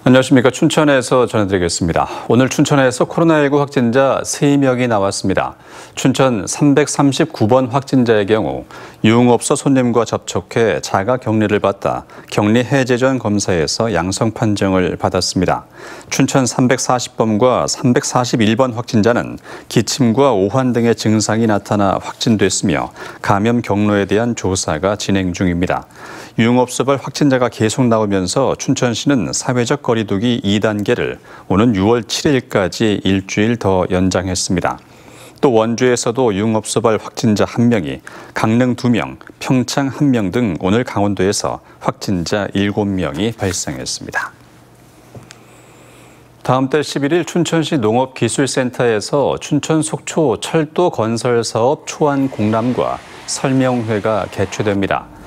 안녕하십니까. 춘천에서 전해드리겠습니다. 오늘 춘천에서 코로나19 확진자 3명이 나왔습니다. 춘천 339번 확진자의 경우 유흥업소 손님과 접촉해 자가 격리를 받다 격리 해제 전 검사에서 양성 판정을 받았습니다. 춘천 340번과 341번 확진자는 기침과 오한 등의 증상이 나타나 확진됐으며 감염 경로에 대한 조사가 진행 중입니다. 유흥업소발 확진자가 계속 나오면서 춘천시는 사회적 거리두기 2단계를 오는 6월 7일까지 일주일 더 연장했습니다. 또 원주에서도 유흥업소발 확진자 1명이, 강릉 2명, 평창 1명 등 오늘 강원도에서 확진자 7명이 발생했습니다. 다음 달 11일 춘천시 농업기술센터에서 춘천 속초 철도 건설 사업 초안 공람과 설명회가 개최됩니다.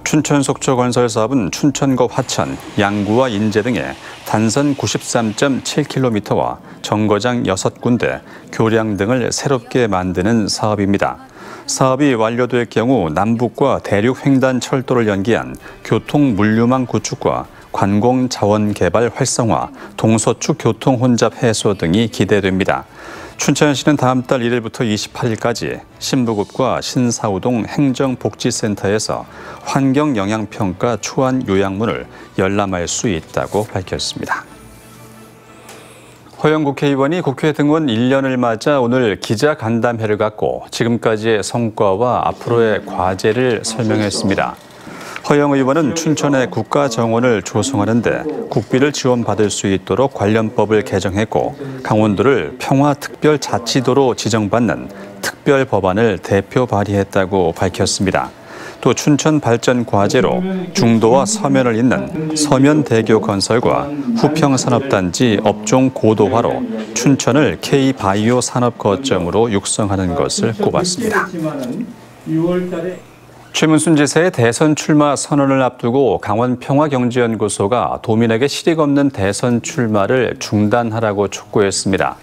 춘천 속초 건설 사업은 춘천과 화천, 양구와 인제 등의 단선 93.7km와 정거장 6군데, 교량 등을 새롭게 만드는 사업입니다. 사업이 완료될 경우 남북과 대륙 횡단 철도를 연계한 교통 물류망 구축과 관공 자원 개발 활성화, 동서축 교통 혼잡 해소 등이 기대됩니다. 춘천시는 다음 달 1일부터 28일까지 신부급과 신사우동 행정복지센터에서 환경영향평가 초안 요약문을 열람할 수 있다고 밝혔습니다. 허영 국회의원이 국회 등원 1년을 맞아 오늘 기자간담회를 갖고 지금까지의 성과와 앞으로의 과제를 설명했습니다. 허영 의원은 춘천의 국가정원을 조성하는 데 국비를 지원받을 수 있도록 관련법을 개정했고 강원도를 평화특별자치도로 지정받는 특별법안을 대표 발의했다고 밝혔습니다. 또 춘천 발전 과제로 중도와 서면을 잇는 서면대교 건설과 후평산업단지 업종 고도화로 춘천을 K바이오 산업거점으로 육성하는 것을 꼽았습니다. 최문순 지사의 대선 출마 선언을 앞두고 강원평화경제연구소가 도민에게 실익 없는 대선 출마를 중단하라고 촉구했습니다.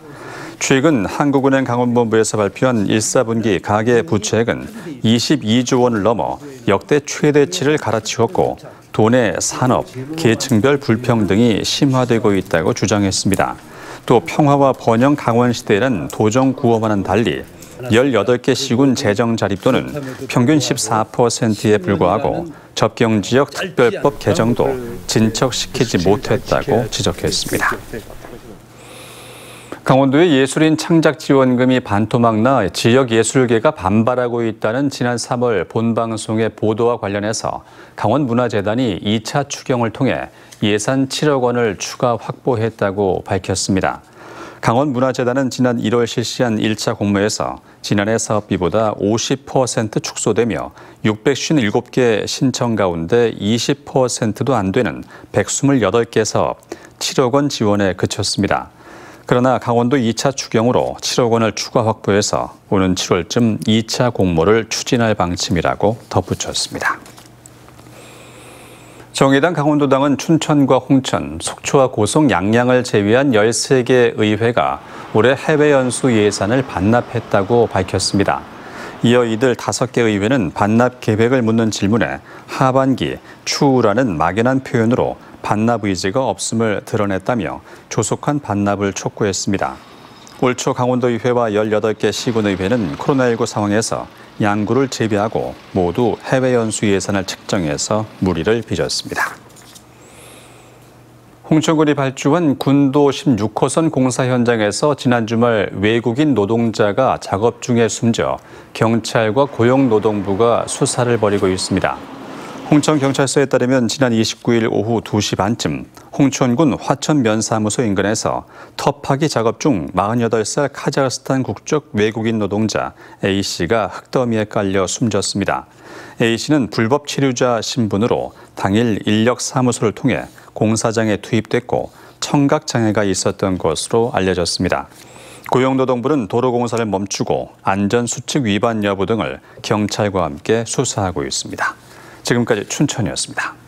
최근 한국은행 강원본부에서 발표한 1사분기 가계부채액은 22조 원을 넘어 역대 최대치를 갈아치웠고 도내 산업, 계층별 불평등이 심화되고 있다고 주장했습니다. 또 평화와 번영 강원시대에는 도정구호와는 달리 18개 시군 재정 자립도는 평균 14%에 불과하고 접경지역 특별법 개정도 진척시키지 못했다고 지적했습니다. 강원도의 예술인 창작지원금이 반토막 나 지역예술계가 반발하고 있다는 지난 3월 본방송의 보도와 관련해서 강원문화재단이 2차 추경을 통해 예산 7억 원을 추가 확보했다고 밝혔습니다. 강원문화재단은 지난 1월 실시한 1차 공모에서 지난해 사업비보다 50% 축소되며 657개 신청 가운데 20%도 안 되는 128개 사업 7억 원 지원에 그쳤습니다. 그러나 강원도 2차 추경으로 7억 원을 추가 확보해서 오는 7월쯤 2차 공모를 추진할 방침이라고 덧붙였습니다. 정의당 강원도당은 춘천과 홍천, 속초와 고성, 양양을 제외한 13개 의회가 올해 해외 연수 예산을 반납했다고 밝혔습니다. 이어 이들 5개 의회는 반납 계획을 묻는 질문에 하반기 추후라는 막연한 표현으로 반납 의지가 없음을 드러냈다며 조속한 반납을 촉구했습니다. 올 초 강원도의회와 18개 시군의회는 코로나19 상황에서 양구를 재배하고 모두 해외 연수 예산을 책정해서 물의를 빚었습니다. 홍천군이 발주한 군도 16호선 공사 현장에서 지난 주말 외국인 노동자가 작업 중에 숨져 경찰과 고용노동부가 수사를 벌이고 있습니다. 홍천경찰서에 따르면 지난 29일 오후 2시 반쯤 홍천군 화천면사무소 인근에서 터파기 작업 중 48살 카자흐스탄 국적 외국인 노동자 A씨가 흙더미에 깔려 숨졌습니다. A씨는 불법 체류자 신분으로 당일 인력사무소를 통해 공사장에 투입됐고 청각장애가 있었던 것으로 알려졌습니다. 고용노동부는 도로공사를 멈추고 안전수칙 위반 여부 등을 경찰과 함께 수사하고 있습니다. 지금까지 춘천이었습니다.